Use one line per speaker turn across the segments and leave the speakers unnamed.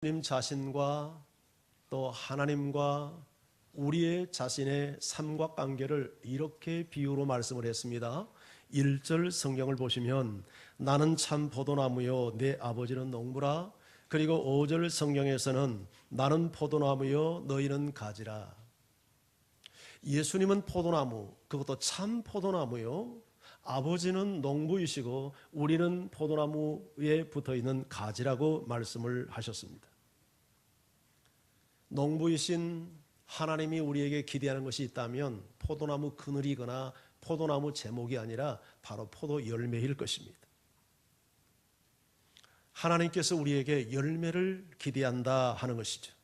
님 자신과 또 하나님과 우리의 자신의 삼각관계를 이렇게 비유로 말씀을 했습니다. 1절 성경을 보시면 나는 참 포도나무요 내 아버지는 농부라. 그리고 5절 성경에서는 나는 포도나무요 너희는 가지라. 예수님은 포도나무, 그것도 참 포도나무요, 아버지는 농부이시고 우리는 포도나무에 붙어있는 가지라고 말씀을 하셨습니다. 농부이신 하나님이 우리에게 기대하는 것이 있다면 포도나무 그늘이거나 포도나무 제목이 아니라 바로 포도 열매일 것입니다. 하나님께서 우리에게 열매를 기대한다 하는 것이죠.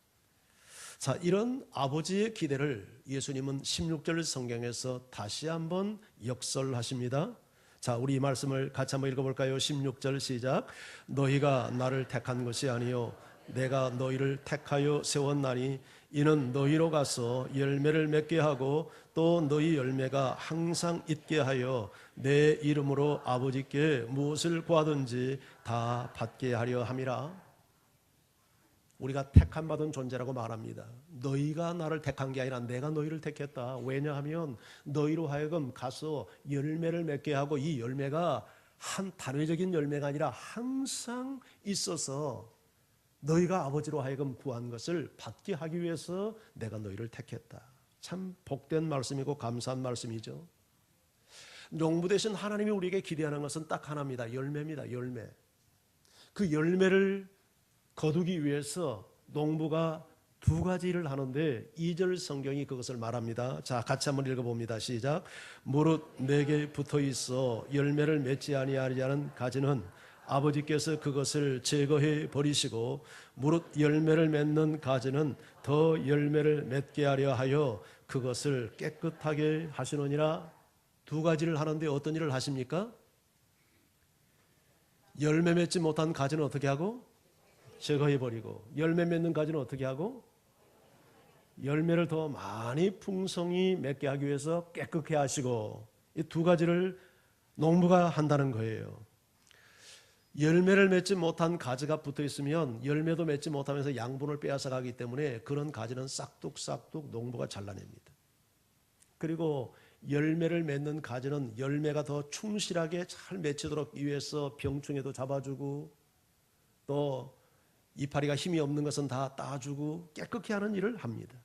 자, 이런 아버지의 기대를 예수님은 16절 성경에서 다시 한번 역설하십니다. 자, 우리 이 말씀을 같이 한번 읽어볼까요? 16절 시작. 너희가 나를 택한 것이 아니요 내가 너희를 택하여 세웠나니 이는 너희로 가서 열매를 맺게 하고 또 너희 열매가 항상 있게 하여 내 이름으로 아버지께 무엇을 구하든지 다 받게 하려 함이라. 우리가 택함 받은 존재라고 말합니다. 너희가 나를 택한 게 아니라 내가 너희를 택했다. 왜냐하면 너희로 하여금 가서 열매를 맺게 하고 이 열매가 한 단회적인 열매가 아니라 항상 있어서 너희가 아버지로 하여금 구한 것을 받게 하기 위해서 내가 너희를 택했다. 참 복된 말씀이고 감사한 말씀이죠. 농부 대신 하나님이 우리에게 기대하는 것은 딱 하나입니다. 열매입니다. 열매. 그 열매를 거두기 위해서 농부가 두 가지 일을 하는데 2절 성경이 그것을 말합니다. 자, 같이 한번 읽어봅니다. 시작. 무릇 내게 붙어있어 열매를 맺지 아니하는 가지는 아버지께서 그것을 제거해 버리시고 무릇 열매를 맺는 가지는 더 열매를 맺게 하려 하여 그것을 깨끗하게 하시느니라. 두 가지를 하는데 어떤 일을 하십니까? 열매 맺지 못한 가지는 어떻게 하고? 제거해 버리고, 열매 맺는 가지는 어떻게 하고? 열매를 더 많이 풍성히 맺게 하기 위해서 깨끗게 하시고, 이 두 가지를 농부가 한다는 거예요. 열매를 맺지 못한 가지가 붙어 있으면 열매도 맺지 못하면서 양분을 빼앗아 가기 때문에 그런 가지는 싹둑싹둑 농부가 잘라냅니다. 그리고 열매를 맺는 가지는 열매가 더 충실하게 잘 맺히도록 위해서 병충해도 잡아주고 또 이파리가 힘이 없는 것은 다 따주고 깨끗게 하는 일을 합니다.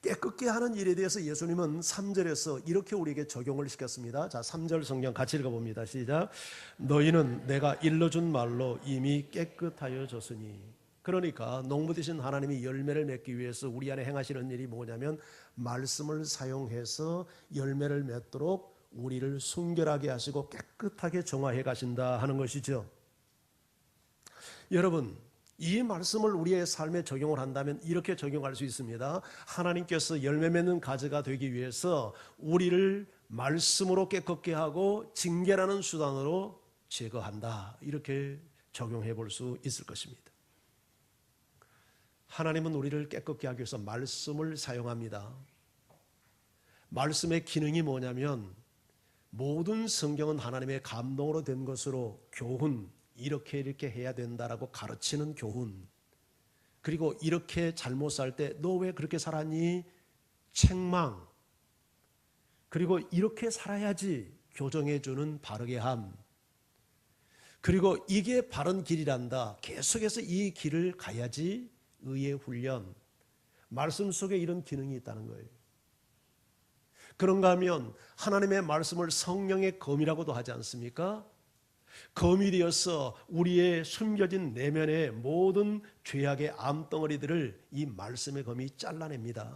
깨끗게 하는 일에 대해서 예수님은 3절에서 이렇게 우리에게 적용을 시켰습니다. 자, 3절 성경 같이 읽어봅니다. 시작. 너희는 내가 일러준 말로 이미 깨끗하여 졌으니. 그러니까 농부 되신 하나님이 열매를 맺기 위해서 우리 안에 행하시는 일이 뭐냐면 말씀을 사용해서 열매를 맺도록 우리를 순결하게 하시고 깨끗하게 정화해 가신다 하는 것이죠. 여러분, 이 말씀을 우리의 삶에 적용을 한다면 이렇게 적용할 수 있습니다. 하나님께서 열매 맺는 가지가 되기 위해서 우리를 말씀으로 깨끗게 하고 징계라는 수단으로 제거한다. 이렇게 적용해 볼 수 있을 것입니다. 하나님은 우리를 깨끗게 하기 위해서 말씀을 사용합니다. 말씀의 기능이 뭐냐면 모든 성경은 하나님의 감동으로 된 것으로 교훈, 이렇게 해야 된다라고 가르치는 교훈, 그리고 이렇게 잘못 살 때 너 왜 그렇게 살았니? 책망, 그리고 이렇게 살아야지 교정해주는 바르게 함, 그리고 이게 바른 길이란다, 계속해서 이 길을 가야지 의의 훈련, 말씀 속에 이런 기능이 있다는 거예요. 그런가 하면 하나님의 말씀을 성령의 검이라고도 하지 않습니까? 검이 되어서 우리의 숨겨진 내면의 모든 죄악의 암덩어리들을 이 말씀의 검이 잘라냅니다.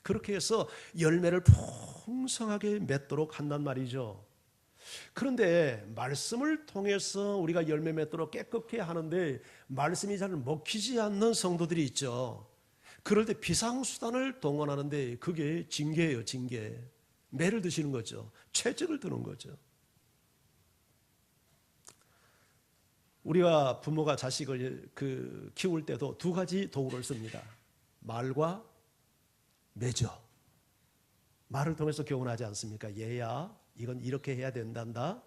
그렇게 해서 열매를 풍성하게 맺도록 한단 말이죠. 그런데 말씀을 통해서 우리가 열매 맺도록 깨끗게 하는데 말씀이 잘 먹히지 않는 성도들이 있죠. 그럴 때 비상수단을 동원하는데 그게 징계예요. 징계. 매를 드시는 거죠. 채찍을 드는 거죠. 우리가 부모가 자식을 키울 때도 두 가지 도구를 씁니다. 말과 매죠. 말을 통해서 교훈하지 않습니까? 얘야, 이건 이렇게 해야 된단다.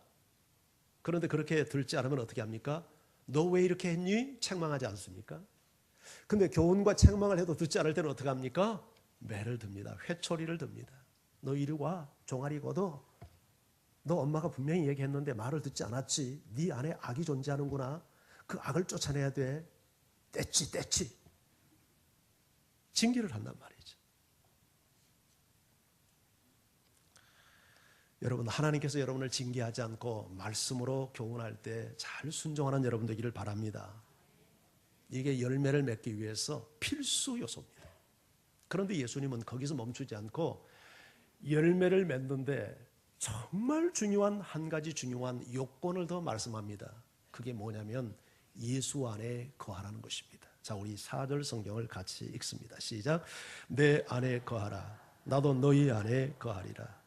그런데 그렇게 들지 않으면 어떻게 합니까? 너 왜 이렇게 했니? 책망하지 않습니까? 근데 교훈과 책망을 해도 듣지 않을 때는 어떻게 합니까? 매를 듭니다. 회초리를 듭니다. 너 이리 와. 종아리 걷어. 너 엄마가 분명히 얘기했는데 말을 듣지 않았지. 네 안에 악이 존재하는구나. 그 악을 쫓아내야 돼. 떼치. 징계를 한단 말이죠. 여러분, 하나님께서 여러분을 징계하지 않고 말씀으로 교훈할 때 잘 순종하는 여러분 되기를 바랍니다. 이게 열매를 맺기 위해서 필수 요소입니다. 그런데 예수님은 거기서 멈추지 않고 열매를 맺는데 정말 중요한 한 가지 중요한 요건을 더 말씀합니다. 그게 뭐냐면 예수 안에 거하라는 것입니다. 자, 우리 4절 성경을 같이 읽습니다. 시작. 내 안에 거하라. 나도 너희 안에 거하리라.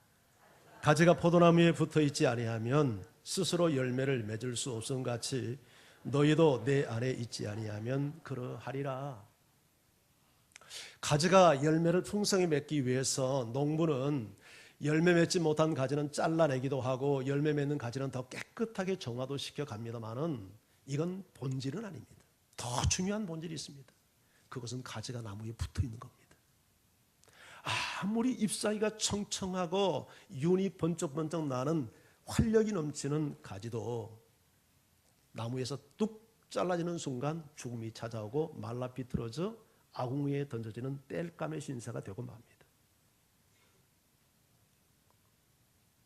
가지가 포도나무에 붙어 있지 아니하면 스스로 열매를 맺을 수 없음 같이 너희도 내 안에 있지 아니하면 그러하리라. 가지가 열매를 풍성히 맺기 위해서 농부는 열매 맺지 못한 가지는 잘라내기도 하고 열매 맺는 가지는 더 깨끗하게 정화도 시켜갑니다만은 이건 본질은 아닙니다. 더 중요한 본질이 있습니다. 그것은 가지가 나무에 붙어 있는 겁니다. 아무리 잎사귀가 청청하고 윤이 번쩍번쩍 나는 활력이 넘치는 가지도 나무에서 뚝 잘라지는 순간 죽음이 찾아오고 말라 비틀어져 아궁이에 던져지는 땔감의 신세가 되고 맙니다.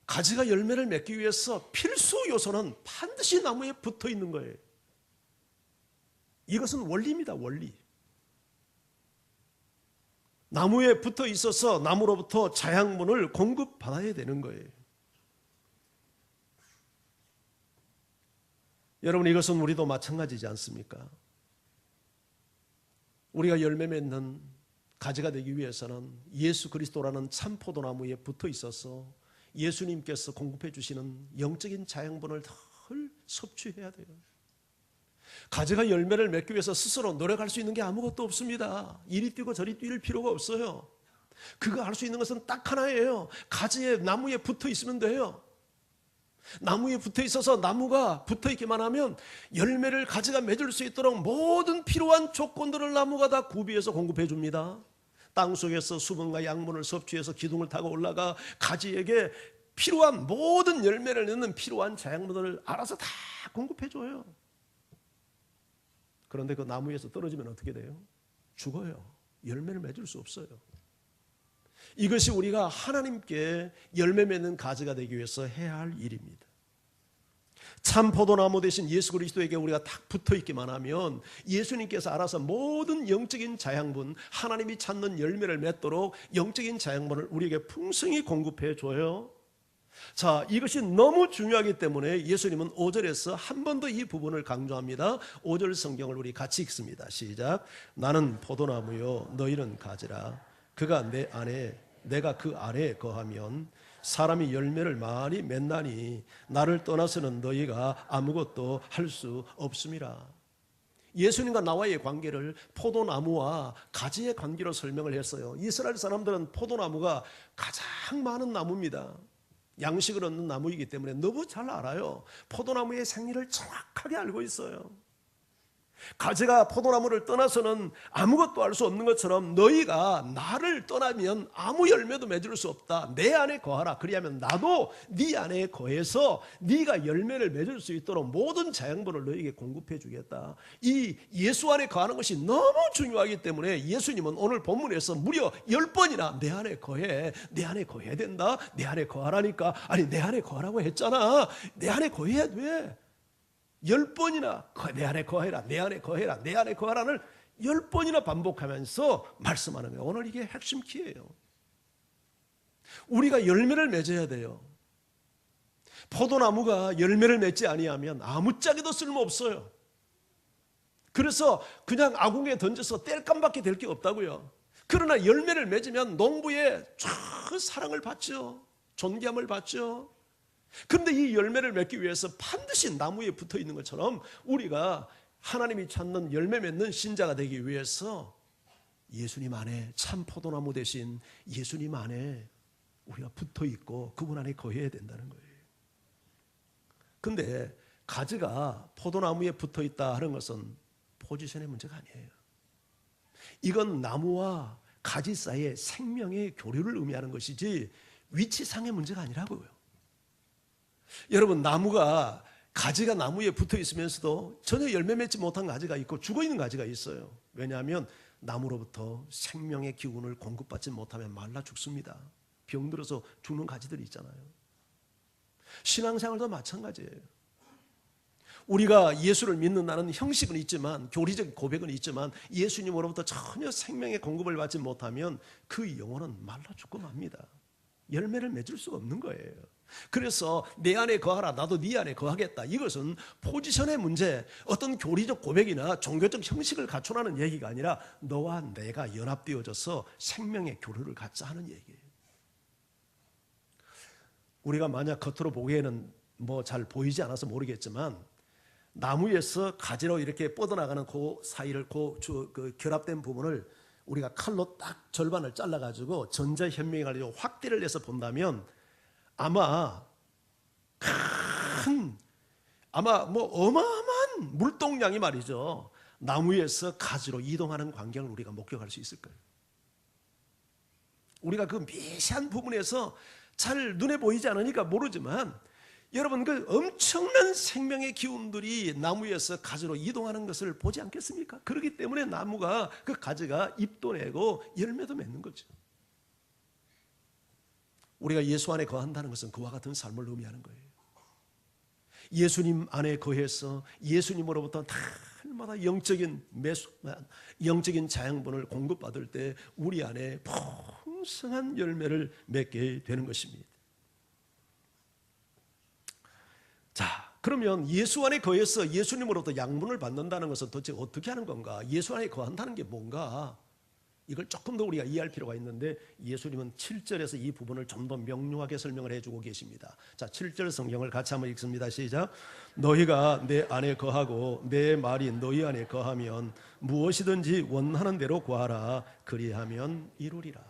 가지가 열매를 맺기 위해서 필수 요소는 반드시 나무에 붙어 있는 거예요. 이것은 원리입니다. 원리. 나무에 붙어 있어서 나무로부터 자양분을 공급받아야 되는 거예요. 여러분, 이것은 우리도 마찬가지지 않습니까? 우리가 열매 맺는 가지가 되기 위해서는 예수 그리스도라는 참 포도나무에 붙어 있어서 예수님께서 공급해 주시는 영적인 자양분을 덜 섭취해야 돼요. 가지가 열매를 맺기 위해서 스스로 노력할 수 있는 게 아무것도 없습니다. 이리 뛰고 저리 뛸 필요가 없어요. 그거 할 수 있는 것은 딱 하나예요. 가지에 나무에 붙어 있으면 돼요. 나무에 붙어 있어서 나무가 붙어 있기만 하면 열매를 가지가 맺을 수 있도록 모든 필요한 조건들을 나무가 다 구비해서 공급해 줍니다. 땅속에서 수분과 양분을 섭취해서 기둥을 타고 올라가 가지에게 필요한 모든 열매를 맺는 필요한 자양분들을 알아서 다 공급해 줘요. 그런데 그 나무에서 떨어지면 어떻게 돼요? 죽어요. 열매를 맺을 수 없어요. 이것이 우리가 하나님께 열매 맺는 가지가 되기 위해서 해야 할 일입니다. 참 포도나무 대신 예수 그리스도에게 우리가 딱 붙어 있기만 하면 예수님께서 알아서 모든 영적인 자양분, 하나님이 찾는 열매를 맺도록 영적인 자양분을 우리에게 풍성히 공급해 줘요. 자, 이것이 너무 중요하기 때문에 예수님은 5절에서 한 번 더 이 부분을 강조합니다. 5절 성경을 우리 같이 읽습니다. 시작. 나는 포도나무요 너희는 가지라. 그가 내 안에 내가 그 안에 거하면 사람이 열매를 많이 맺나니 나를 떠나서는 너희가 아무것도 할 수 없음이라. 예수님과 나와의 관계를 포도나무와 가지의 관계로 설명을 했어요. 이스라엘 사람들은 포도나무가 가장 많은 나무입니다. 양식을 얻는 나무이기 때문에 너무 잘 알아요. 포도나무의 생리를 정확하게 알고 있어요. 가지가 포도나무를 떠나서는 아무것도 할 수 없는 것처럼 너희가 나를 떠나면 아무 열매도 맺을 수 없다. 내 안에 거하라. 그리하면 나도 네 안에 거해서 네가 열매를 맺을 수 있도록 모든 자양분을 너희에게 공급해 주겠다. 이 예수 안에 거하는 것이 너무 중요하기 때문에 예수님은 오늘 본문에서 무려 10번이나 내 안에 거해. 내 안에 거해야 된다. 내 안에 거하라니까. 아니 내 안에 거하라고 했잖아. 내 안에 거해야 돼. 10번이나 내 안에 거해라, 내 안에 거해라, 내 안에 거하라를 10번이나 반복하면서 말씀하는 거예요. 오늘 이게 핵심 키예요. 우리가 열매를 맺어야 돼요. 포도나무가 열매를 맺지 아니하면 아무짝에도 쓸모없어요. 그래서 그냥 아궁이에 던져서 땔감밖에 될 게 없다고요. 그러나 열매를 맺으면 농부의 사랑을 받죠. 존귀함을 받죠. 그런데 이 열매를 맺기 위해서 반드시 나무에 붙어 있는 것처럼 우리가 하나님이 찾는 열매 맺는 신자가 되기 위해서 예수님 안에 참 포도나무 대신 예수님 안에 우리가 붙어 있고 그분 안에 거해야 된다는 거예요. 그런데 가지가 포도나무에 붙어 있다 하는 것은 포지션의 문제가 아니에요. 이건 나무와 가지 사이의 생명의 교류를 의미하는 것이지 위치상의 문제가 아니라고요. 여러분, 나무가 가지가 나무에 붙어 있으면서도 전혀 열매 맺지 못한 가지가 있고 죽어 있는 가지가 있어요. 왜냐하면 나무로부터 생명의 기운을 공급받지 못하면 말라 죽습니다. 병들어서 죽는 가지들이 있잖아요. 신앙생활도 마찬가지예요. 우리가 예수를 믿는다는 형식은 있지만, 교리적 고백은 있지만 예수님으로부터 전혀 생명의 공급을 받지 못하면 그 영혼은 말라 죽고 맙니다. 열매를 맺을 수가 없는 거예요. 그래서 내 안에 거하라, 나도 네 안에 거하겠다. 이것은 포지션의 문제, 어떤 교리적 고백이나 종교적 형식을 갖추라는 얘기가 아니라 너와 내가 연합되어져서 생명의 교류를 갖자 하는 얘기예요. 우리가 만약 겉으로 보기에는 뭐 잘 보이지 않아서 모르겠지만, 나무에서 가지로 이렇게 뻗어나가는 그 사이를, 그 결합된 부분을 우리가 칼로 딱 절반을 잘라가지고 전자현미경을 가지고 확대를 해서 본다면 아마 뭐 어마어마한 물동량이 말이죠, 나무에서 가지로 이동하는 광경을 우리가 목격할 수 있을 거예요. 우리가 그 미세한 부분에서 잘 눈에 보이지 않으니까 모르지만, 여러분, 그 엄청난 생명의 기운들이 나무에서 가지로 이동하는 것을 보지 않겠습니까? 그렇기 때문에 나무가, 그 가지가 잎도 내고 열매도 맺는 거죠. 우리가 예수 안에 거한다는 것은 그와 같은 삶을 의미하는 거예요. 예수님 안에 거해서 예수님으로부터 날마다 영적인 자양분을 공급받을 때 우리 안에 풍성한 열매를 맺게 되는 것입니다. 자, 그러면 예수 안에 거해서 예수님으로부터 양분을 받는다는 것은 도대체 어떻게 하는 건가? 예수 안에 거한다는 게 뭔가? 이걸 조금 더 우리가 이해할 필요가 있는데, 예수님은 7절에서 이 부분을 좀 더 명료하게 설명을 해주고 계십니다. 자, 7절 성경을 같이 한번 읽습니다. 시작. 너희가 내 안에 거하고 내 말이 너희 안에 거하면 무엇이든지 원하는 대로 구하라. 그리하면 이루리라.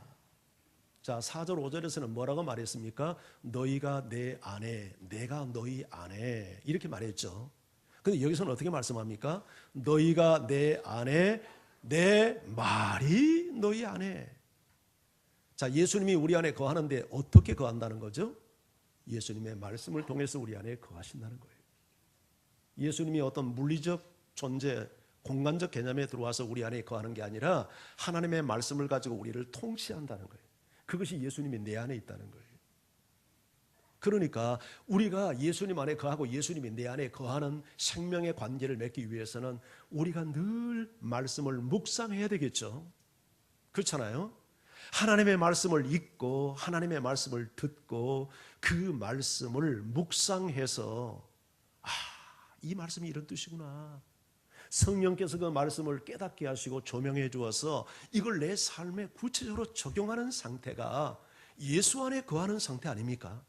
자, 4절 5절에서는 뭐라고 말했습니까? 너희가 내 안에, 내가 너희 안에, 이렇게 말했죠. 근데 여기서는 어떻게 말씀합니까? 너희가 내 안에, 내 말이 너희 안에. 자, 예수님이 우리 안에 거하는데 어떻게 거한다는 거죠? 예수님의 말씀을 통해서 우리 안에 거하신다는 거예요. 예수님이 어떤 물리적 존재, 공간적 개념에 들어와서 우리 안에 거하는 게 아니라 하나님의 말씀을 가지고 우리를 통치한다는 거예요. 그것이 예수님이 내 안에 있다는 거예요. 그러니까 우리가 예수님 안에 거하고 예수님이 내 안에 거하는 생명의 관계를 맺기 위해서는 우리가 늘 말씀을 묵상해야 되겠죠. 그렇잖아요. 하나님의 말씀을 읽고 하나님의 말씀을 듣고 그 말씀을 묵상해서, 이 말씀이 이런 뜻이구나. 성령께서 그 말씀을 깨닫게 하시고 조명해 주어서 이걸 내 삶에 구체적으로 적용하는 상태가 예수 안에 거하는 상태 아닙니까?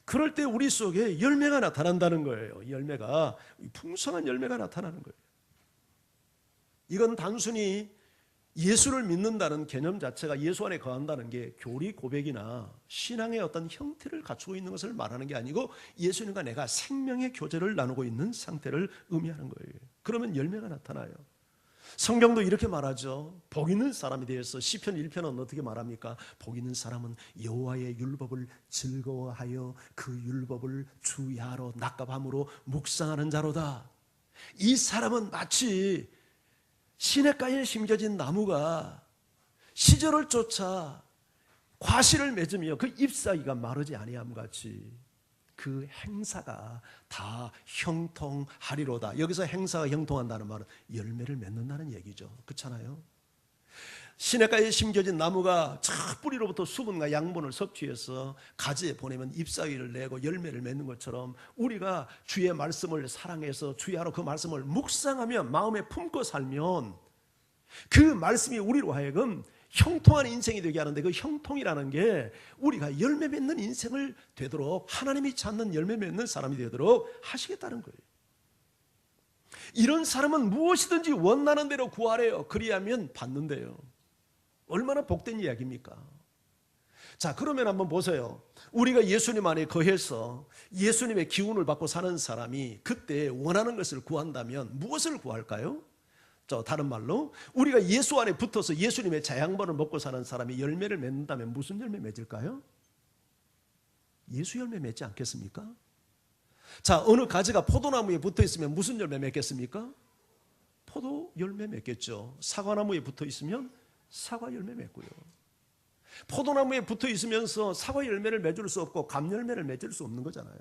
그럴 때 우리 속에 열매가 나타난다는 거예요. 열매가, 풍성한 열매가 나타나는 거예요. 이건 단순히 예수를 믿는다는 개념 자체가 예수 안에 거한다는 게 교리 고백이나 신앙의 어떤 형태를 갖추고 있는 것을 말하는 게 아니고 예수님과 내가 생명의 교제를 나누고 있는 상태를 의미하는 거예요. 그러면 열매가 나타나요. 성경도 이렇게 말하죠. 복 있는 사람에 대해서 시편 1편은 어떻게 말합니까? 복 있는 사람은 여호와의 율법을 즐거워하여 그 율법을 주야로 낮과 밤으로 묵상하는 자로다. 이 사람은 마치 시냇가에 심겨진 나무가 시절을 쫓아 과실을 맺으며 그 잎사귀가 마르지 아니함 같이 그 행사가 다 형통하리로다. 여기서 행사가 형통한다는 말은 열매를 맺는다는 얘기죠. 그렇잖아요. 시냇가에 심겨진 나무가 저 뿌리로부터 수분과 양분을 섭취해서 가지에 보내면 잎사귀를 내고 열매를 맺는 것처럼 우리가 주의 말씀을 사랑해서 주야로 그 말씀을 묵상하며 마음에 품고 살면 그 말씀이 우리로 하여금 형통한 인생이 되게 하는데, 그 형통이라는 게 우리가 열매 맺는 인생을 되도록, 하나님이 찾는 열매 맺는 사람이 되도록 하시겠다는 거예요. 이런 사람은 무엇이든지 원하는 대로 구하래요. 그리하면 받는데요. 얼마나 복된 이야기입니까? 자, 그러면 한번 보세요. 우리가 예수님 안에 거해서 예수님의 기운을 받고 사는 사람이 그때 원하는 것을 구한다면 무엇을 구할까요? 다른 말로 우리가 예수 안에 붙어서 예수님의 자양분을 먹고 사는 사람이 열매를 맺는다면 무슨 열매 맺을까요? 예수 열매 맺지 않겠습니까? 자, 어느 가지가 포도나무에 붙어 있으면 무슨 열매 맺겠습니까? 포도 열매 맺겠죠. 사과나무에 붙어 있으면 사과 열매 맺고요. 포도나무에 붙어 있으면서 사과 열매를 맺을 수 없고 감 열매를 맺을 수 없는 거잖아요.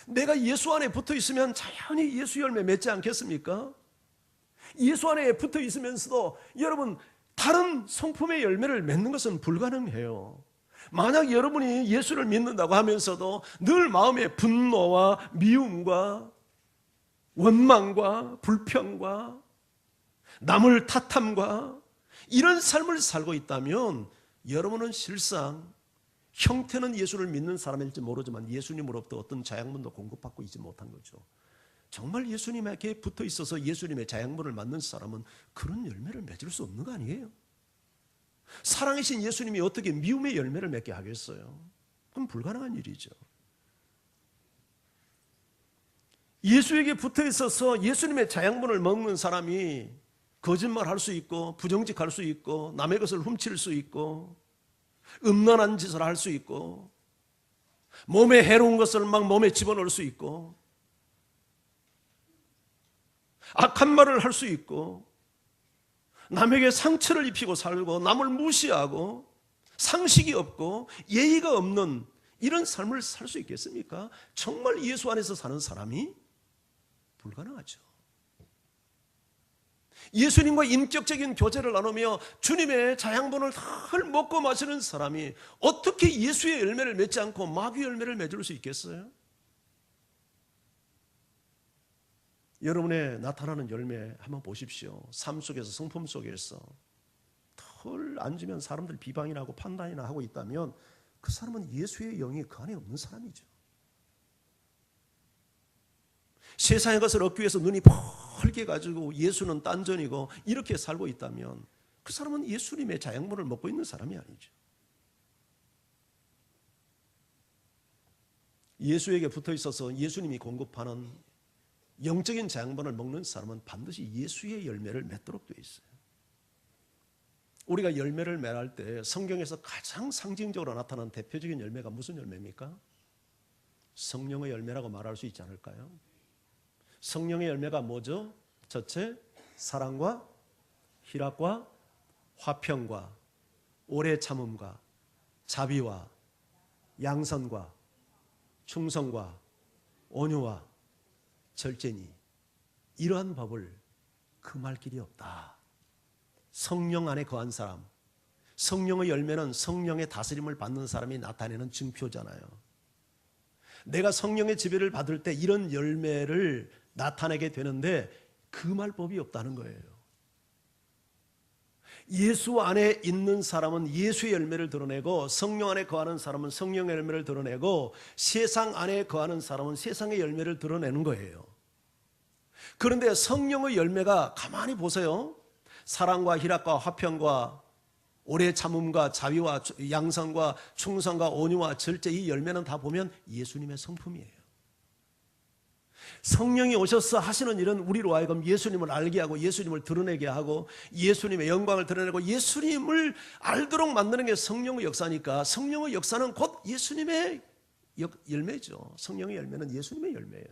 내가 예수 안에 붙어 있으면 자연히 예수 열매 맺지 않겠습니까? 예수 안에 붙어 있으면서도 여러분 다른 성품의 열매를 맺는 것은 불가능해요. 만약 여러분이 예수를 믿는다고 하면서도 늘 마음에 분노와 미움과 원망과 불평과 남을 탓함과 이런 삶을 살고 있다면 여러분은 실상 형태는 예수를 믿는 사람일지 모르지만 예수님으로부터 어떤 자양분도 공급받고 있지 못한 거죠. 정말 예수님에게 붙어 있어서 예수님의 자양분을 맞는 사람은 그런 열매를 맺을 수 없는 거 아니에요? 사랑이신 예수님이 어떻게 미움의 열매를 맺게 하겠어요? 그건 불가능한 일이죠. 예수에게 붙어 있어서 예수님의 자양분을 먹는 사람이 거짓말할 수 있고 부정직할 수 있고 남의 것을 훔칠 수 있고 음란한 짓을 할 수 있고 몸에 해로운 것을 막 몸에 집어넣을 수 있고 악한 말을 할 수 있고 남에게 상처를 입히고 살고 남을 무시하고 상식이 없고 예의가 없는 이런 삶을 살 수 있겠습니까? 정말 예수 안에서 사는 사람이 불가능하죠. 예수님과 인격적인 교제를 나누며 주님의 자양분을 늘 먹고 마시는 사람이 어떻게 예수의 열매를 맺지 않고 마귀의 열매를 맺을 수 있겠어요? 여러분의 나타나는 열매 한번 보십시오. 삶 속에서 성품 속에서 털 앉으면 사람들 비방이나 하고 판단이나 하고 있다면 그 사람은 예수의 영이 그 안에 없는 사람이죠. 세상의 것을 얻기 위해서 눈이 펄게 가지고 예수는 딴전이고 이렇게 살고 있다면 그 사람은 예수님의 자양분을 먹고 있는 사람이 아니죠. 예수에게 붙어 있어서 예수님이 공급하는 영적인 자양분을 먹는 사람은 반드시 예수의 열매를 맺도록 되어 있어요. 우리가 열매를 맺을 때 성경에서 가장 상징적으로 나타나는 대표적인 열매가 무슨 열매입니까? 성령의 열매라고 말할 수 있지 않을까요? 성령의 열매가 뭐죠? 첫째, 사랑과 희락과 화평과 오래 참음과 자비와 양선과 충성과 온유와 절제니 이러한 법을 금할 길이 없다. 성령 안에 거한 사람, 성령의 열매는 성령의 다스림을 받는 사람이 나타내는 증표잖아요. 내가 성령의 지배를 받을 때 이런 열매를 나타내게 되는데 금할 법이 없다는 거예요. 예수 안에 있는 사람은 예수의 열매를 드러내고 성령 안에 거하는 사람은 성령의 열매를 드러내고 세상 안에 거하는 사람은 세상의 열매를 드러내는 거예요. 그런데 성령의 열매가 가만히 보세요. 사랑과 희락과 화평과 오래 참음과 자비와 양선과 충성과 온유와 절제 이 열매는 다 보면 예수님의 성품이에요. 성령이 오셔서 하시는 일은 우리로 하여금 예수님을 알게 하고 예수님을 드러내게 하고 예수님의 영광을 드러내고 예수님을 알도록 만드는 게 성령의 역사니까 성령의 역사는 곧 예수님의 열매죠. 성령의 열매는 예수님의 열매예요.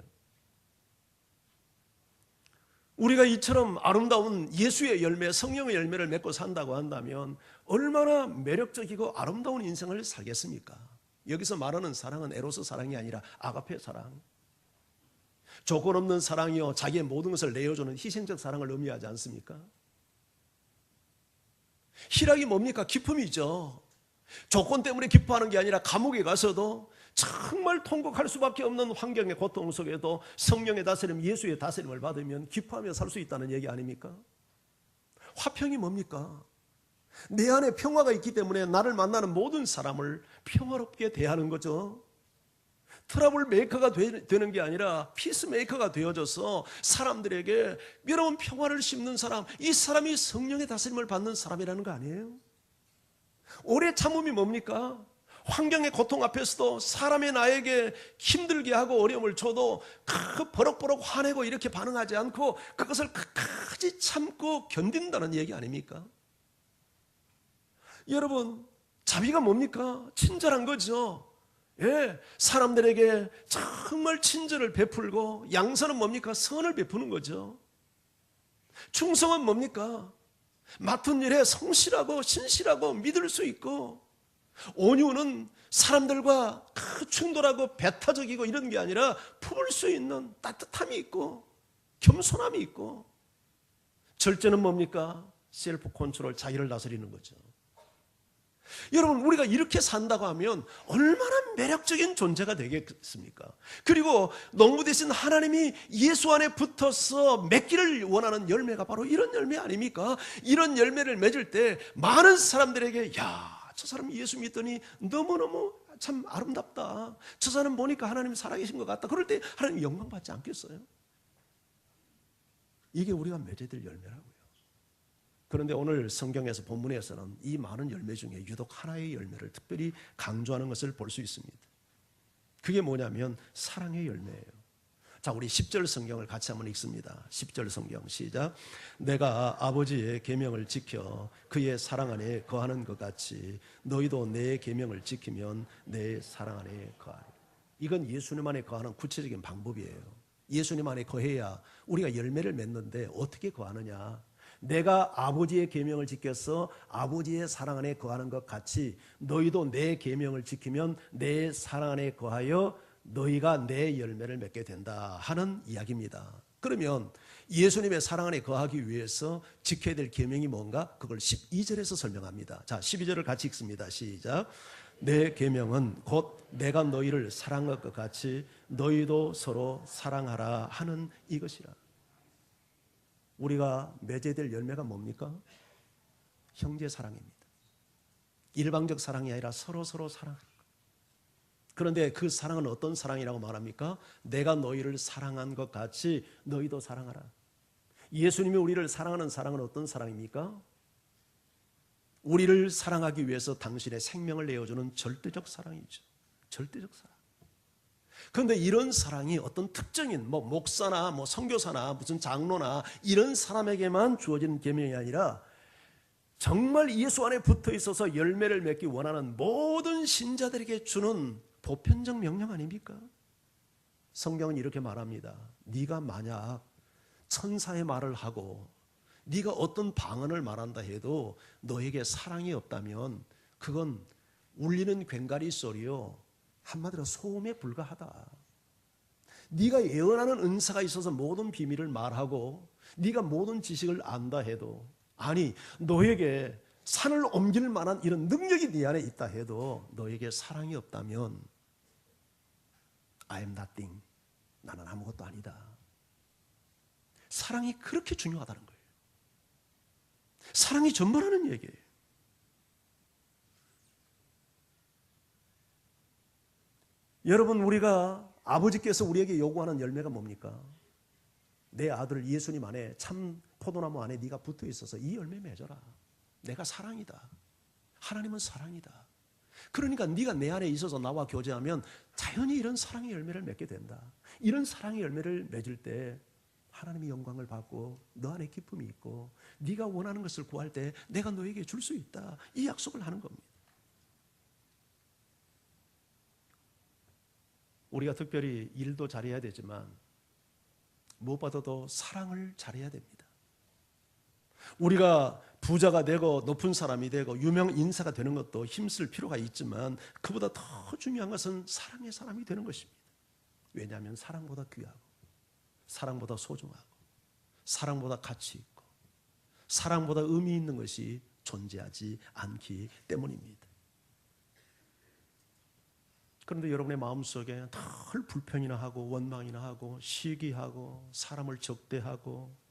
우리가 이처럼 아름다운 예수의 열매, 성령의 열매를 맺고 산다고 한다면 얼마나 매력적이고 아름다운 인생을 살겠습니까? 여기서 말하는 사랑은 에로스 사랑이 아니라 아가페 사랑, 조건 없는 사랑이요 자기의 모든 것을 내어주는 희생적 사랑을 의미하지 않습니까? 희락이 뭡니까? 기쁨이죠. 조건 때문에 기뻐하는 게 아니라 감옥에 가서도 정말 통곡할 수밖에 없는 환경의 고통 속에도 성령의 다스림, 예수의 다스림을 받으면 기뻐하며 살 수 있다는 얘기 아닙니까? 화평이 뭡니까? 내 안에 평화가 있기 때문에 나를 만나는 모든 사람을 평화롭게 대하는 거죠. 트러블 메이커가 되는 게 아니라 피스 메이커가 되어져서 사람들에게 여러분 평화를 심는 사람, 이 사람이 성령의 다스림을 받는 사람이라는 거 아니에요? 오래 참음이 뭡니까? 환경의 고통 앞에서도 사람의 나에게 힘들게 하고 어려움을 줘도 버럭버럭 화내고 이렇게 반응하지 않고 그것을 끝까지 참고 견딘다는 얘기 아닙니까? 여러분, 자비가 뭡니까? 친절한 거죠. 예, 사람들에게 정말 친절을 베풀고, 양선은 뭡니까? 선을 베푸는 거죠. 충성은 뭡니까? 맡은 일에 성실하고 신실하고 믿을 수 있고, 온유는 사람들과 충돌하고 배타적이고 이런 게 아니라 품을 수 있는 따뜻함이 있고 겸손함이 있고, 절제는 뭡니까? 셀프 컨트롤, 자기를 다스리는 거죠. 여러분, 우리가 이렇게 산다고 하면 얼마나 매력적인 존재가 되겠습니까? 그리고 농부 되신 하나님이 예수 안에 붙어서 맺기를 원하는 열매가 바로 이런 열매 아닙니까? 이런 열매를 맺을 때 많은 사람들에게, 야, 저 사람 예수 믿더니 너무너무 참 아름답다, 저 사람 보니까 하나님 살아계신 것 같다, 그럴 때 하나님 영광 받지 않겠어요? 이게 우리가 맺어야 될 열매라고요. 그런데 오늘 성경에서 본문에서는 이 많은 열매 중에 유독 하나의 열매를 특별히 강조하는 것을 볼 수 있습니다. 그게 뭐냐면 사랑의 열매예요. 자, 우리 10절 성경을 같이 한번 읽습니다. 10절 성경 시작. 내가 아버지의 계명을 지켜 그의 사랑 안에 거하는 것 같이 너희도 내 계명을 지키면 내 사랑 안에 거하리. 이건 예수님 안에 거하는 구체적인 방법이에요. 예수님 안에 거해야 우리가 열매를 맺는데 어떻게 거하느냐? 내가 아버지의 계명을 지켜서 아버지의 사랑 안에 거하는 것 같이 너희도 내 계명을 지키면 내 사랑 안에 거하여 너희가 내 열매를 맺게 된다 하는 이야기입니다. 그러면 예수님의 사랑 안에 거하기 위해서 지켜야 될 계명이 뭔가? 그걸 12절에서 설명합니다. 자, 12절을 같이 읽습니다. 시작. 내 계명은 곧 내가 너희를 사랑할 것 같이 너희도 서로 사랑하라 하는 이것이라. 우리가 맺어야 될 열매가 뭡니까? 형제 사랑입니다. 일방적 사랑이 아니라 서로 사랑하는 것. 그런데 그 사랑은 어떤 사랑이라고 말합니까? 내가 너희를 사랑한 것 같이 너희도 사랑하라. 예수님이 우리를 사랑하는 사랑은 어떤 사랑입니까? 우리를 사랑하기 위해서 당신의 생명을 내어주는 절대적 사랑이죠. 절대적 사랑. 그런데 이런 사랑이 어떤 특정인 목사나 선교사나 무슨 장로나 이런 사람에게만 주어지는 계명이 아니라 정말 예수 안에 붙어 있어서 열매를 맺기 원하는 모든 신자들에게 주는 보편적 명령 아닙니까? 성경은 이렇게 말합니다. 네가 만약 천사의 말을 하고 네가 어떤 방언을 말한다 해도 너에게 사랑이 없다면 그건 울리는 괭가리 소리요, 한마디로 소음에 불과하다. 네가 예언하는 은사가 있어서 모든 비밀을 말하고 네가 모든 지식을 안다 해도, 아니 너에게 산을 옮길 만한 이런 능력이 네 안에 있다 해도 너에게 사랑이 없다면 I am nothing. 나는 아무것도 아니다. 사랑이 그렇게 중요하다는 거예요. 사랑이 전부라는 얘기예요. 여러분, 우리가 아버지께서 우리에게 요구하는 열매가 뭡니까? 내 아들 예수님 안에, 참 포도나무 안에 네가 붙어 있어서 이 열매 맺어라. 내가 사랑이다. 하나님은 사랑이다. 그러니까 네가 내 안에 있어서 나와 교제하면 자연히 이런 사랑의 열매를 맺게 된다. 이런 사랑의 열매를 맺을 때 하나님의 영광을 받고 너 안에 기쁨이 있고 네가 원하는 것을 구할 때 내가 너에게 줄 수 있다. 이 약속을 하는 겁니다. 우리가 특별히 일도 잘해야 되지만 무엇보다도 사랑을 잘해야 됩니다. 우리가 부자가 되고 높은 사람이 되고 유명 인사가 되는 것도 힘쓸 필요가 있지만 그보다 더 중요한 것은 사랑의 사람이 되는 것입니다. 왜냐하면 사랑보다 귀하고 사랑보다 소중하고 사랑보다 가치 있고 사랑보다 의미 있는 것이 존재하지 않기 때문입니다. 그런데 여러분의 마음속에 늘 불평이나 하고 원망이나 하고 시기하고 사람을 적대하고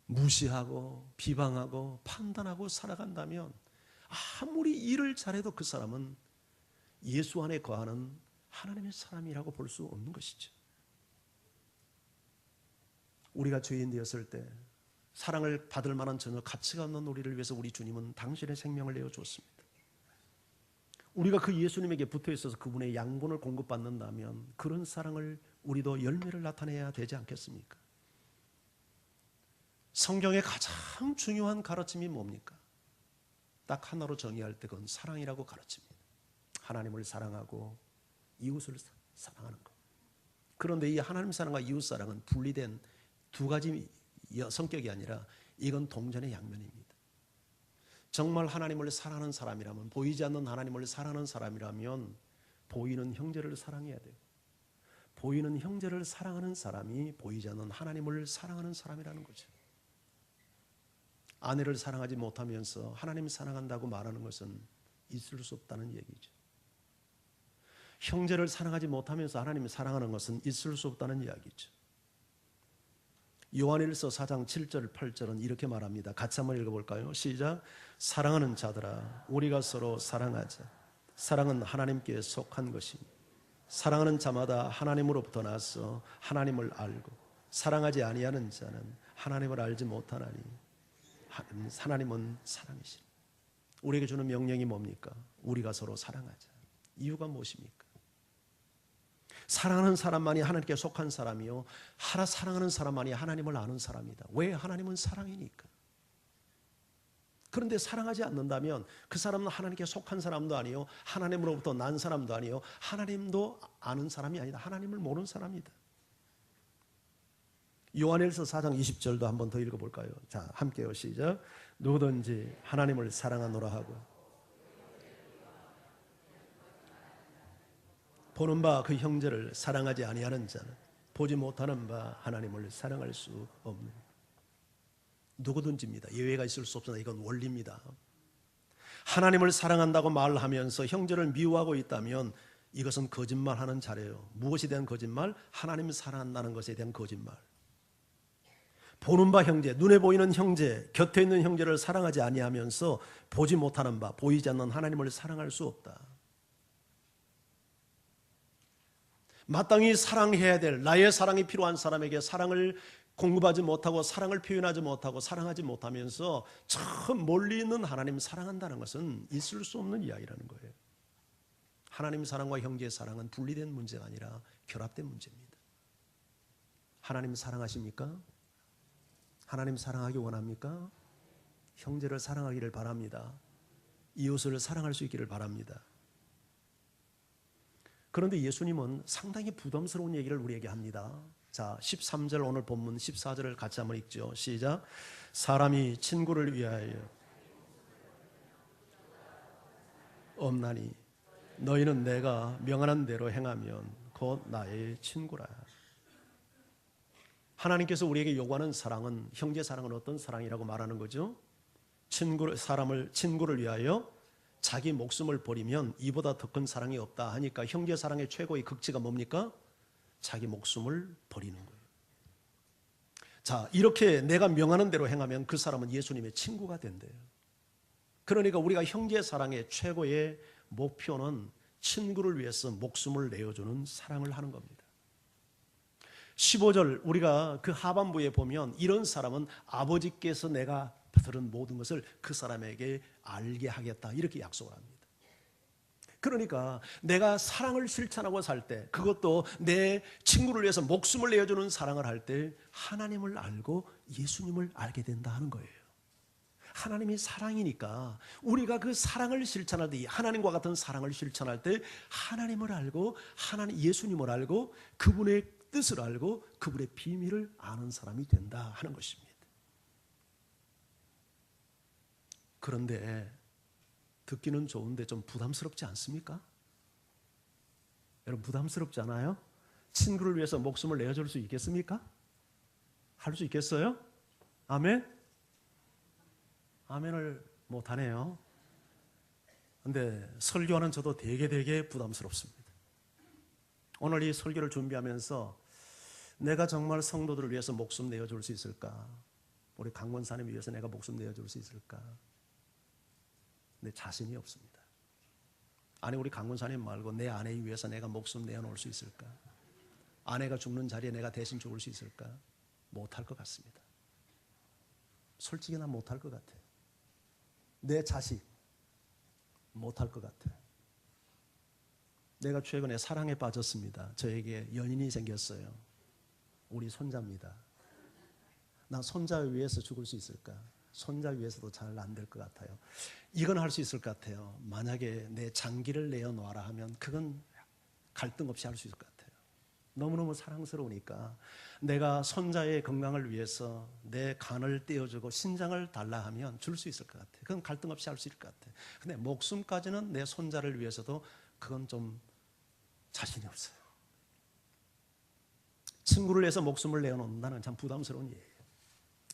무시하고 비방하고 판단하고 살아간다면 아무리 일을 잘해도 그 사람은 예수 안에 거하는 하나님의 사람이라고 볼 수 없는 것이죠. 우리가 죄인 되었을 때 사랑을 받을 만한 전혀 가치가 없는 우리를 위해서 우리 주님은 당신의 생명을 내어주었습니다. 우리가 그 예수님에게 붙어 있어서 그분의 양분을 공급받는다면 그런 사랑을 우리도 열매를 나타내야 되지 않겠습니까? 성경의 가장 중요한 가르침이 뭡니까? 딱 하나로 정의할 때 그건 사랑이라고 가르칩니다. 하나님을 사랑하고 이웃을 사랑하는 것. 그런데 이 하나님 사랑과 이웃 사랑은 분리된 두 가지 성격이 아니라 이건 동전의 양면입니다. 정말 하나님을 사랑하는 사람이라면, 보이지 않는 하나님을 사랑하는 사람이라면 보이는 형제를 사랑해야 돼요. 보이는 형제를 사랑하는 사람이 보이지 않는 하나님을 사랑하는 사람이라는 거죠. 아내를 사랑하지 못하면서 하나님 사랑한다고 말하는 것은 있을 수 없다는 얘기죠. 형제를 사랑하지 못하면서 하나님을 사랑하는 것은 있을 수 없다는 이야기죠. 요한일서 4장 7절 8절은 이렇게 말합니다. 같이 한번 읽어볼까요? 시작. 사랑하는 자들아 우리가 서로 사랑하자. 사랑은 하나님께 속한 것이니 사랑하는 자마다 하나님으로부터 나서 하나님을 알고 사랑하지 아니하는 자는 하나님을 알지 못하나니 하나님은 사랑이시니. 우리에게 주는 명령이 뭡니까? 우리가 서로 사랑하자. 이유가 무엇입니까? 사랑하는 사람만이 하나님께 속한 사람이요, 사랑하는 사람만이 하나님을 아는 사람이다. 왜? 하나님은 사랑이니까. 그런데 사랑하지 않는다면 그 사람은 하나님께 속한 사람도 아니요, 하나님으로부터 난 사람도 아니요, 하나님도 아는 사람이 아니다. 하나님을 모르는 사람이다. 요한일서 4장 20절도 한번 더 읽어볼까요? 자, 함께요. 시작. 누구든지 하나님을 사랑하노라 하고 보는 바 그 형제를 사랑하지 아니하는 자는 보지 못하는 바 하나님을 사랑할 수 없는. 누구든지입니다. 예외가 있을 수 없으나 이건 원리입니다. 하나님을 사랑한다고 말하면서 형제를 미워하고 있다면 이것은 거짓말하는 자래요. 무엇에 대한 거짓말? 하나님을 사랑한다는 것에 대한 거짓말. 보는 바 형제, 눈에 보이는 형제, 곁에 있는 형제를 사랑하지 아니하면서 보지 못하는 바, 보이지 않는 하나님을 사랑할 수 없다. 마땅히 사랑해야 될, 나의 사랑이 필요한 사람에게 사랑을 공급하지 못하고 사랑을 표현하지 못하고 사랑하지 못하면서 저 멀리 있는 하나님 사랑한다는 것은 있을 수 없는 이야기라는 거예요. 하나님 사랑과 형제의 사랑은 분리된 문제가 아니라 결합된 문제입니다. 하나님 사랑하십니까? 하나님 사랑하기 원합니까? 형제를 사랑하기를 바랍니다. 이웃을 사랑할 수 있기를 바랍니다. 그런데 예수님은 상당히 부담스러운 얘기를 우리에게 합니다. 자, 13절 오늘 본문 14절을 같이 한번 읽죠. 시작. 사람이 친구를 위하여 없나니 너희는 내가 명하는 대로 행하면 곧 나의 친구라. 하나님께서 우리에게 요구하는 사랑은, 형제 사랑은 어떤 사랑이라고 말하는 거죠? 친구를 위하여 자기 목숨을 버리면 이보다 더 큰 사랑이 없다 하니까 형제 사랑의 최고의 극치가 뭡니까? 자기 목숨을 버리는 거예요. 자, 이렇게 내가 명하는 대로 행하면 그 사람은 예수님의 친구가 된대요. 그러니까 우리가 형제 사랑의 최고의 목표는 친구를 위해서 목숨을 내어주는 사랑을 하는 겁니다. 15절 우리가 그 하반부에 보면 이런 사람은 아버지께서 내가 들은 모든 것을 그 사람에게 알게 하겠다 이렇게 약속을 합니다. 그러니까 내가 사랑을 실천하고 살 때, 그것도 내 친구를 위해서 목숨을 내어주는 사랑을 할 때 하나님을 알고 예수님을 알게 된다 하는 거예요. 하나님이 사랑이니까 우리가 그 사랑을 실천할 때, 하나님과 같은 사랑을 실천할 때 하나님을 알고 예수님을 알고 그분의 뜻을 알고 그분의 비밀을 아는 사람이 된다 하는 것입니다. 그런데 듣기는 좋은데 좀 부담스럽지 않습니까? 여러분 부담스럽지 않아요? 친구를 위해서 목숨을 내어줄 수 있겠습니까? 할 수 있겠어요? 아멘? 아멘을 못하네요. 그런데 설교하는 저도 되게 부담스럽습니다. 오늘 이 설교를 준비하면서 내가 정말 성도들을 위해서 목숨 내어줄 수 있을까? 우리 강권사님 위해서 내가 목숨 내어줄 수 있을까? 근데 자신이 없습니다. 아니 우리 강권사님 말고 내 아내 위해서 내가 목숨 내어놓을 수 있을까? 아내가 죽는 자리에 내가 대신 죽을 수 있을까? 못할 것 같습니다. 솔직히 난 못할 것 같아. 내 자식 못할 것 같아. 내가 최근에 사랑에 빠졌습니다. 저에게 연인이 생겼어요. 우리 손자입니다. 나 손자 위해서 죽을 수 있을까? 손자 위해서도 잘 안 될 것 같아요. 이건 할 수 있을 것 같아요. 만약에 내 장기를 내어놓아라 하면 그건 갈등 없이 할 수 있을 것 같아요. 너무너무 사랑스러우니까 내가 손자의 건강을 위해서 내 간을 떼어주고 신장을 달라 하면 줄 수 있을 것 같아요. 그건 갈등 없이 할 수 있을 것 같아요. 근데 목숨까지는 내 손자를 위해서도 그건 좀 자신이 없어요. 친구를 위해서 목숨을 내어놓는다는 참 부담스러운 일이에요.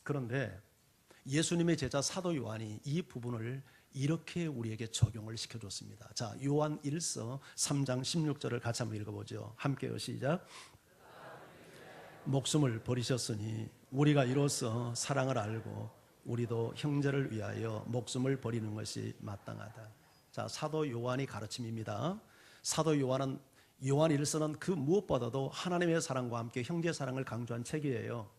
그런데 예수님의 제자 사도 요한이 이 부분을 이렇게 우리에게 적용을 시켜줬습니다. 자, 요한 1서 3장 16절을 같이 한번 읽어보죠. 함께요. 시작. 목숨을 버리셨으니 우리가 이로써 사랑을 알고 우리도 형제를 위하여 목숨을 버리는 것이 마땅하다. 자, 사도 요한이 가르침입니다. 사도 요한 1서는 그 무엇보다도 하나님의 사랑과 함께 형제 사랑을 강조한 책이에요.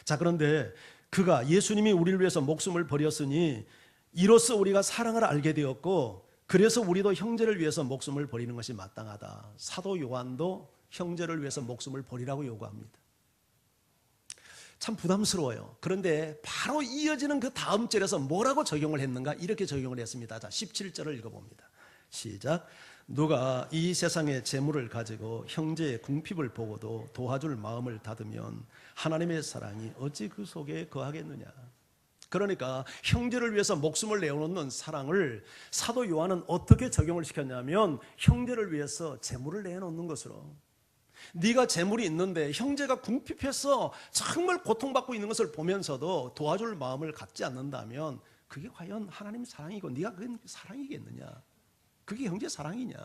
자, 그런데 그가 예수님이 우리를 위해서 목숨을 버렸으니 이로써 우리가 사랑을 알게 되었고 그래서 우리도 형제를 위해서 목숨을 버리는 것이 마땅하다. 사도 요한도 형제를 위해서 목숨을 버리라고 요구합니다. 참 부담스러워요. 그런데 바로 이어지는 그 다음 절에서 뭐라고 적용을 했는가? 이렇게 적용을 했습니다. 자, 17절을 읽어봅니다. 시작. 누가 이 세상의 재물을 가지고 형제의 궁핍을 보고도 도와줄 마음을 닫으면 하나님의 사랑이 어찌 그 속에 거하겠느냐. 그러니까 형제를 위해서 목숨을 내어놓는 사랑을 사도 요한은 어떻게 적용을 시켰냐면 형제를 위해서 재물을 내놓는 것으로. 네가 재물이 있는데 형제가 궁핍해서 정말 고통받고 있는 것을 보면서도 도와줄 마음을 갖지 않는다면 그게 과연 하나님 사랑이고 네가 그건 사랑이겠느냐. 그게 형제 사랑이냐.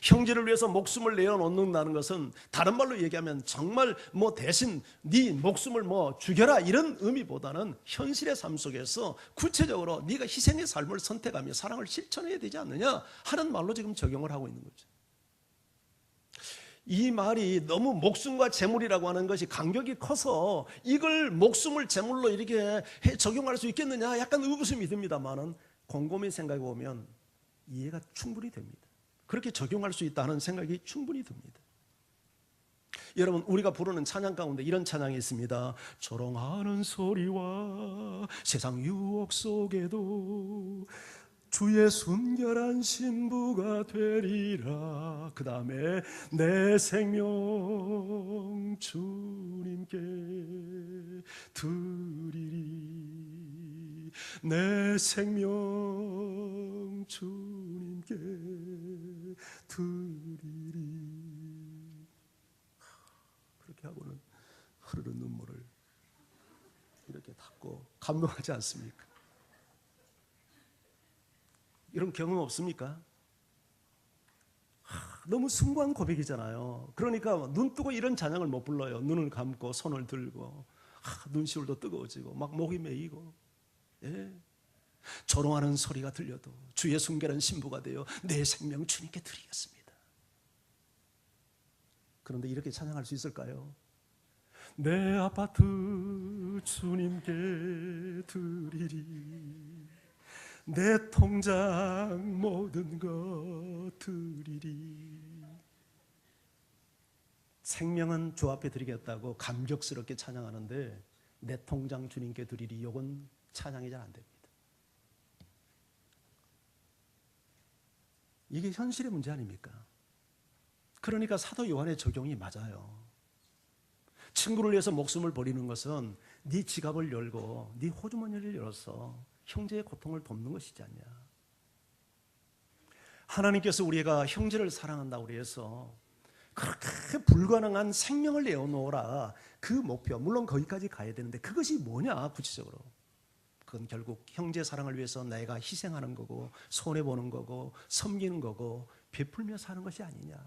형제를 위해서 목숨을 내어놓는다는 것은 다른 말로 얘기하면 정말 대신 네 목숨을 죽여라 이런 의미보다는 현실의 삶 속에서 구체적으로 네가 희생의 삶을 선택하며 사랑을 실천해야 되지 않느냐 하는 말로 지금 적용을 하고 있는 거죠. 이 말이 너무 목숨과 재물이라고 하는 것이 간격이 커서 이걸 목숨을 재물로 이렇게 적용할 수 있겠느냐 약간 의구심이 듭니다만은 곰곰이 생각해 보면 이해가 충분히 됩니다. 그렇게 적용할 수 있다는 생각이 충분히 듭니다. 여러분, 우리가 부르는 찬양 가운데 이런 찬양이 있습니다. 조롱하는 소리와 세상 유혹 속에도 주의 순결한 신부가 되리라. 그 다음에 내 생명 주님께 드리리. 내 생명 주님께 드리리. 그렇게 하고는 흐르는 눈물을 이렇게 닦고 감동하지 않습니까? 이런 경험 없습니까? 너무 숭고한 고백이잖아요. 그러니까 눈 뜨고 이런 찬양을 못 불러요. 눈을 감고 손을 들고 눈시울도 뜨거워지고 막 목이 메이고 조롱하는 소리가 들려도 주의 순결한 신부가 되어 내 생명 주님께 드리겠습니다. 그런데 이렇게 찬양할 수 있을까요? 내 아파트 주님께 드리리. 내 통장 모든 것 드리리. 생명은 주 앞에 드리겠다고 감격스럽게 찬양하는데 내 통장 주님께 드리리. 이건 찬양이 잘 안 됩니다. 이게 현실의 문제 아닙니까? 그러니까 사도 요한의 적용이 맞아요. 친구를 위해서 목숨을 버리는 것은 네 지갑을 열고 네 호주머니를 열어서 형제의 고통을 돕는 것이지 않냐. 하나님께서 우리가 형제를 사랑한다고 해서 그렇게 불가능한 생명을 내어놓으라. 그 목표, 물론 거기까지 가야 되는데 그것이 뭐냐 구체적으로. 그건 결국 형제 사랑을 위해서 내가 희생하는 거고 손해보는 거고 섬기는 거고 베풀며 사는 것이 아니냐.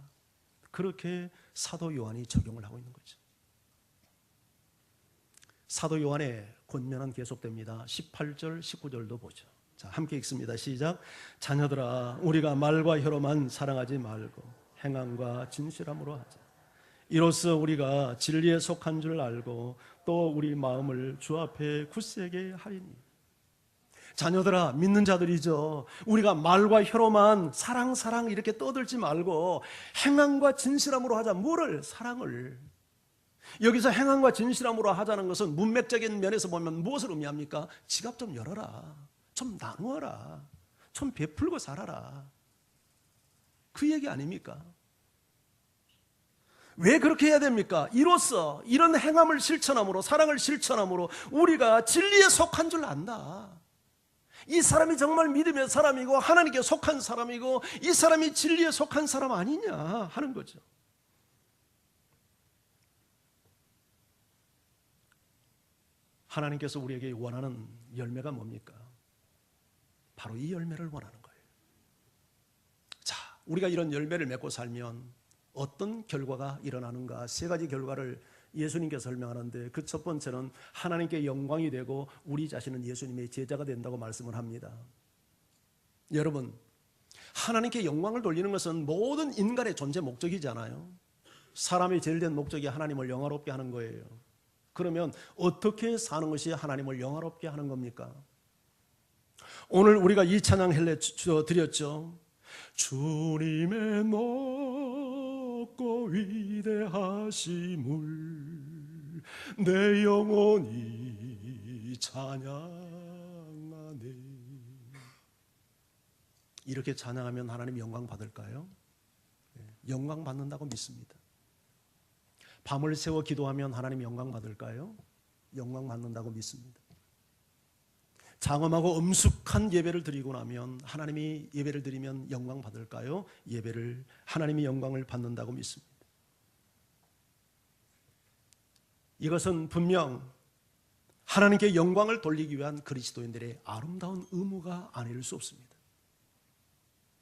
그렇게 사도 요한이 적용을 하고 있는 거죠. 사도 요한의 권면은 계속됩니다. 18절, 19절도 보죠. 자, 함께 읽습니다. 시작. 자녀들아, 우리가 말과 혀로만 사랑하지 말고 행함과 진실함으로 하자. 이로써 우리가 진리에 속한 줄 알고 또 우리 마음을 주 앞에 굳세게 하리니. 자녀들아, 믿는 자들이죠. 우리가 말과 혀로만 사랑 사랑 이렇게 떠들지 말고 행함과 진실함으로 하자. 뭐를? 사랑을. 여기서 행함과 진실함으로 하자는 것은 문맥적인 면에서 보면 무엇을 의미합니까? 지갑 좀 열어라, 좀 나누어라, 좀 베풀고 살아라, 그 얘기 아닙니까? 왜 그렇게 해야 됩니까? 이로써 이런 행함을 실천함으로, 사랑을 실천함으로 우리가 진리에 속한 줄 안다. 이 사람이 정말 믿음의 사람이고 하나님께 속한 사람이고 이 사람이 진리에 속한 사람 아니냐 하는 거죠. 하나님께서 우리에게 원하는 열매가 뭡니까? 바로 이 열매를 원하는 거예요. 자, 우리가 이런 열매를 맺고 살면 어떤 결과가 일어나는가? 세 가지 결과를 예수님께서 설명하는데, 그 첫 번째는 하나님께 영광이 되고 우리 자신은 예수님의 제자가 된다고 말씀을 합니다. 여러분, 하나님께 영광을 돌리는 것은 모든 인간의 존재 목적이잖아요. 사람의 제일 된 목적이 하나님을 영화롭게 하는 거예요. 그러면 어떻게 사는 것이 하나님을 영화롭게 하는 겁니까? 오늘 우리가 이 찬양 헬레 드렸죠. 주님의 높고 위대하심을 내 영혼이 찬양하네. 이렇게 찬양하면 하나님 영광 받을까요? 영광 받는다고 믿습니다. 밤을 새워 기도하면 하나님 영광 받을까요? 영광 받는다고 믿습니다. 장엄하고 엄숙한 예배를 드리고 나면 하나님이 예배를 드리면 영광 받을까요? 하나님이 영광을 받는다고 믿습니다. 이것은 분명 하나님께 영광을 돌리기 위한 그리스도인들의 아름다운 의무가 아닐 수 없습니다.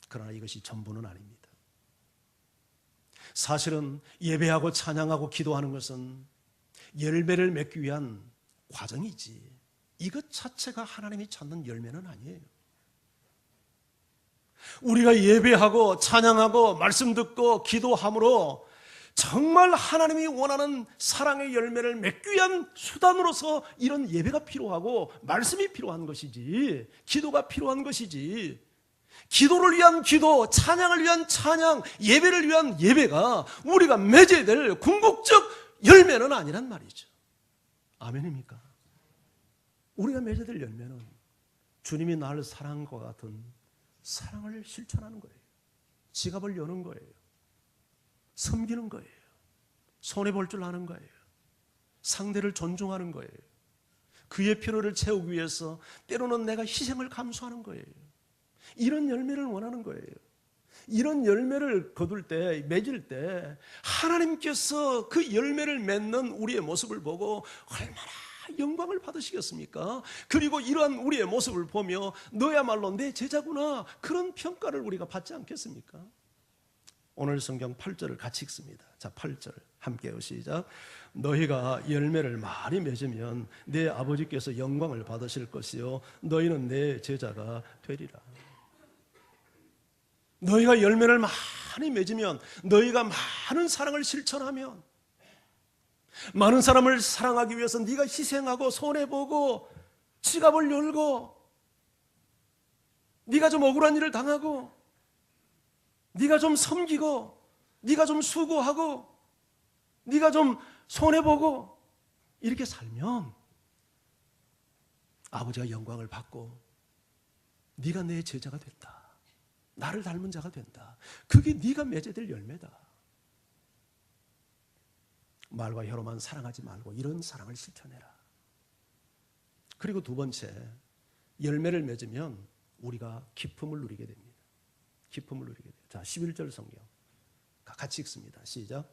그러나 이것이 전부는 아닙니다. 사실은 예배하고 찬양하고 기도하는 것은 열매를 맺기 위한 과정이지 이것 자체가 하나님이 찾는 열매는 아니에요. 우리가 예배하고 찬양하고 말씀 듣고 기도함으로 정말 하나님이 원하는 사랑의 열매를 맺기 위한 수단으로서 이런 예배가 필요하고 말씀이 필요한 것이지, 기도가 필요한 것이지, 기도를 위한 기도, 찬양을 위한 찬양, 예배를 위한 예배가 우리가 맺어야 될 궁극적 열매는 아니란 말이죠. 아멘입니까? 우리가 맺어야 될 열매는 주님이 나를 사랑한 것 같은 사랑을 실천하는 거예요. 지갑을 여는 거예요. 섬기는 거예요. 손해볼 줄 아는 거예요. 상대를 존중하는 거예요. 그의 필요를 채우기 위해서 때로는 내가 희생을 감수하는 거예요. 이런 열매를 원하는 거예요. 이런 열매를 거둘 때, 맺을 때 하나님께서 그 열매를 맺는 우리의 모습을 보고 얼마나 영광을 받으시겠습니까? 그리고 이러한 우리의 모습을 보며 너야말로 내 제자구나, 그런 평가를 우리가 받지 않겠습니까? 오늘 성경 8절을 같이 읽습니다. 자, 8절 함께요. 시작. 너희가 열매를 많이 맺으면 내 아버지께서 영광을 받으실 것이요 너희는 내 제자가 되리라. 너희가 열매를 많이 맺으면, 너희가 많은 사랑을 실천하면, 많은 사람을 사랑하기 위해서 네가 희생하고 손해보고 지갑을 열고 네가 좀 억울한 일을 당하고 네가 좀 섬기고 네가 좀 수고하고 네가 좀 손해보고 이렇게 살면 아버지가 영광을 받고 네가 내 제자가 됐다, 나를 닮은 자가 된다. 그게 네가 맺어야 될 열매다. 말과 혀로만 사랑하지 말고 이런 사랑을 실천해라. 그리고 두 번째, 열매를 맺으면 우리가 기쁨을 누리게 됩니다. 기쁨을 누리게 돼요. 자, 11절 성경 같이 읽습니다. 시작.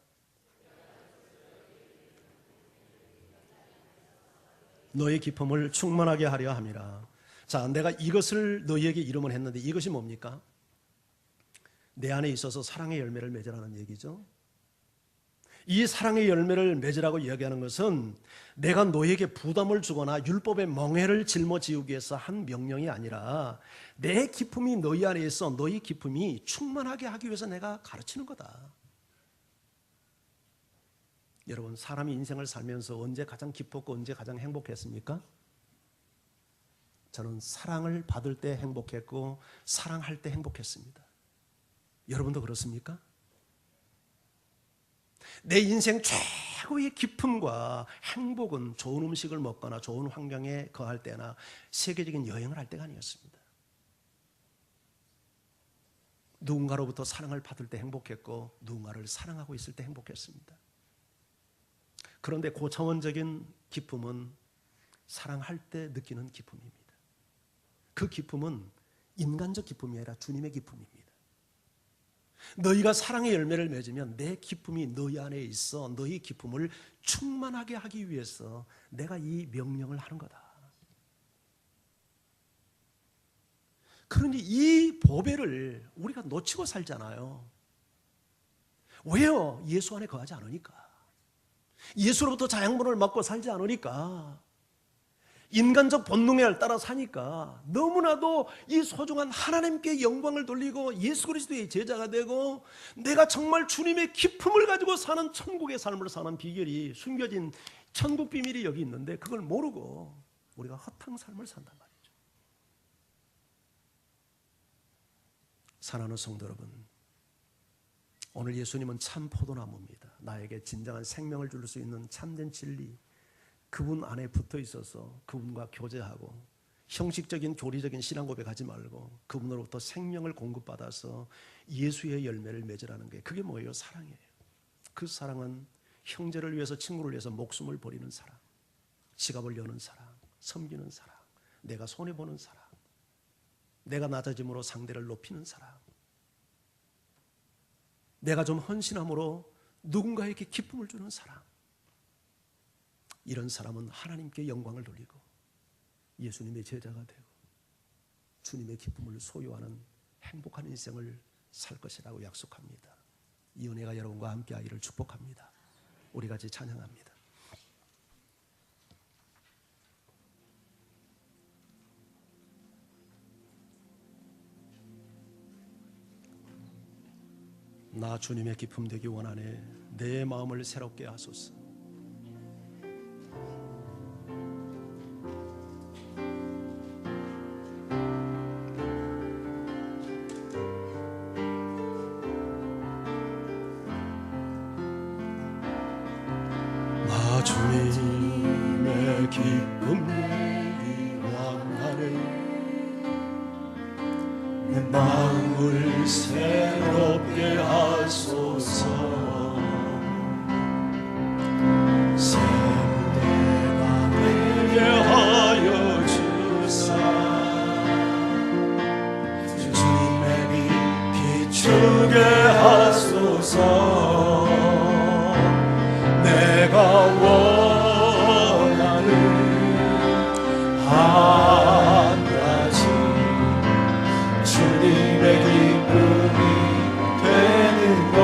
너의 기쁨을 충만하게 하려 함이라. 자, 내가 이것을 너희에게 이름을 했는데 이것이 뭡니까? 내 안에 있어서 사랑의 열매를 맺으라는 얘기죠. 이 사랑의 열매를 맺으라고 이야기하는 것은 내가 너에게 부담을 주거나 율법의 멍해를 짊어지우기 위해서 한 명령이 아니라 내 기쁨이 너희 안에 있어 너희 기쁨이 충만하게 하기 위해서 내가 가르치는 거다. 여러분, 사람이 인생을 살면서 언제 가장 기뻤고 언제 가장 행복했습니까? 저는 사랑을 받을 때 행복했고 사랑할 때 행복했습니다. 여러분도 그렇습니까? 내 인생 최고의 기쁨과 행복은 좋은 음식을 먹거나 좋은 환경에 거할 때나 세계적인 여행을 할 때가 아니었습니다. 누군가로부터 사랑을 받을 때 행복했고 누군가를 사랑하고 있을 때 행복했습니다. 그런데 고차원적인 기쁨은 사랑할 때 느끼는 기쁨입니다. 그 기쁨은 인간적 기쁨이 아니라 주님의 기쁨입니다. 너희가 사랑의 열매를 맺으면 내 기쁨이 너희 안에 있어 너희 기쁨을 충만하게 하기 위해서 내가 이 명령을 하는 거다. 그러니 이 보배를 우리가 놓치고 살잖아요. 왜요? 예수 안에 거하지 않으니까. 예수로부터 자양분을 먹고 살지 않으니까. 인간적 본능에 따라 사니까 너무나도 이 소중한 하나님께 영광을 돌리고 예수 그리스도의 제자가 되고 내가 정말 주님의 기쁨을 가지고 사는 천국의 삶을 사는 비결이 숨겨진 천국 비밀이 여기 있는데 그걸 모르고 우리가 허탕 삶을 산단 말이죠. 사랑하는 성도 여러분, 오늘 예수님은 참 포도나무입니다. 나에게 진정한 생명을 줄 수 있는 참된 진리, 그분 안에 붙어 있어서 그분과 교제하고 형식적인 교리적인 신앙 고백하지 말고 그분으로부터 생명을 공급받아서 예수의 열매를 맺으라는 게 그게 뭐예요? 사랑이에요. 그 사랑은 형제를 위해서 친구를 위해서 목숨을 버리는 사랑, 지갑을 여는 사랑, 섬기는 사랑, 내가 손해보는 사랑, 내가 낮아짐으로 상대를 높이는 사랑, 내가 좀 헌신함으로 누군가에게 기쁨을 주는 사랑. 이런 사람은 하나님께 영광을 돌리고 예수님의 제자가 되고 주님의 기쁨을 소유하는 행복한 인생을 살 것이라고 약속합니다. 이 은혜가 여러분과 함께 하기를 축복합니다. 우리 같이 찬양합니다. 나 주님의 기쁨 되기 원하네. 내 마음을 새롭게 하소서. 나 주님의 기쁨 되기 원하네. 내 마음을 새롭게 하소서. 새내가 되게 하여 주사. 주님의 빛 비추게 하소서. 내가 원하는 한 가지 주님의 기쁨이 되는 것.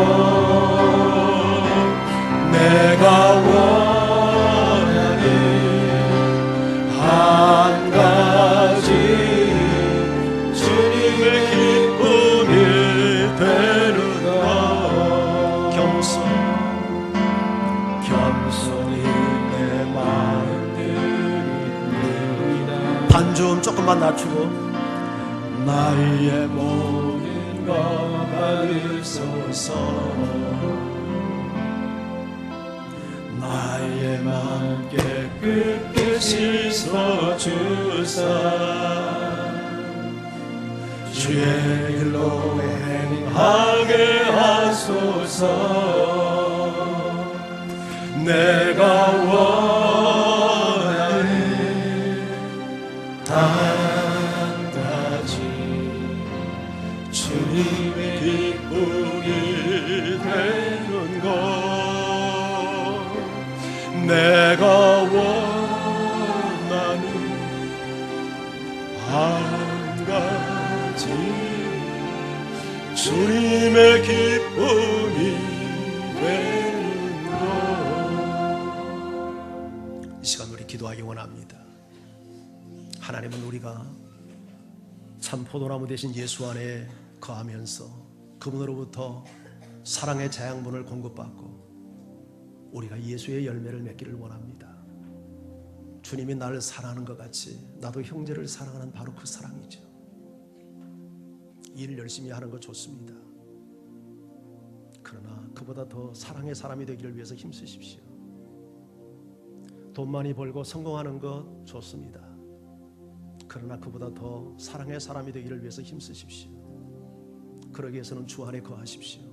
내가 원하는 한 가지 주님의 기쁨이 되는 것. 겸손히 내 마음 드립니다. 반주음 조금만 낮추고 나의 모든 것 받으소서. 나의 마음 깨끗게 씻어주사. 주의 길로 행하게 하소서. 내가 원하는 한 가지 주님의 기쁨이 되는 것. 내가 원하는 한 가지 주님의 기쁨이 되는 것. 이 시간 우리 기도하기 원합니다. 하나님은 우리가 참 포도나무 되신 예수 안에 거하면서 그분으로부터 사랑의 자양분을 공급받고 우리가 예수의 열매를 맺기를 원합니다. 주님이 나를 사랑하는 것 같이 나도 형제를 사랑하는 바로 그 사랑이죠. 일 열심히 하는 거 좋습니다. 그러나 그보다 더 사랑의 사람이 되기를 위해서 힘쓰십시오. 돈 많이 벌고 성공하는 것 좋습니다. 그러나 그보다 더 사랑의 사람이 되기를 위해서 힘쓰십시오. 그러기 위해서는 주 안에 거하십시오.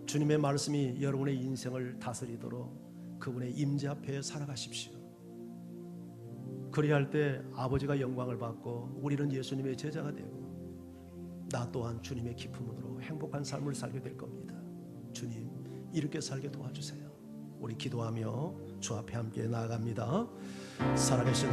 주님의 말씀이 여러분의 인생을 다스리도록 그분의 임재 앞에 살아가십시오. 그리할 때 아버지가 영광을 받고 우리는 예수님의 제자가 되고 나 또한 주님의 기쁨으로 행복한 삶을 살게 될 겁니다. 주님, 이렇게 살게 도와주세요. 우리 기도하며 주 앞에 함께 나아갑니다. 살아계신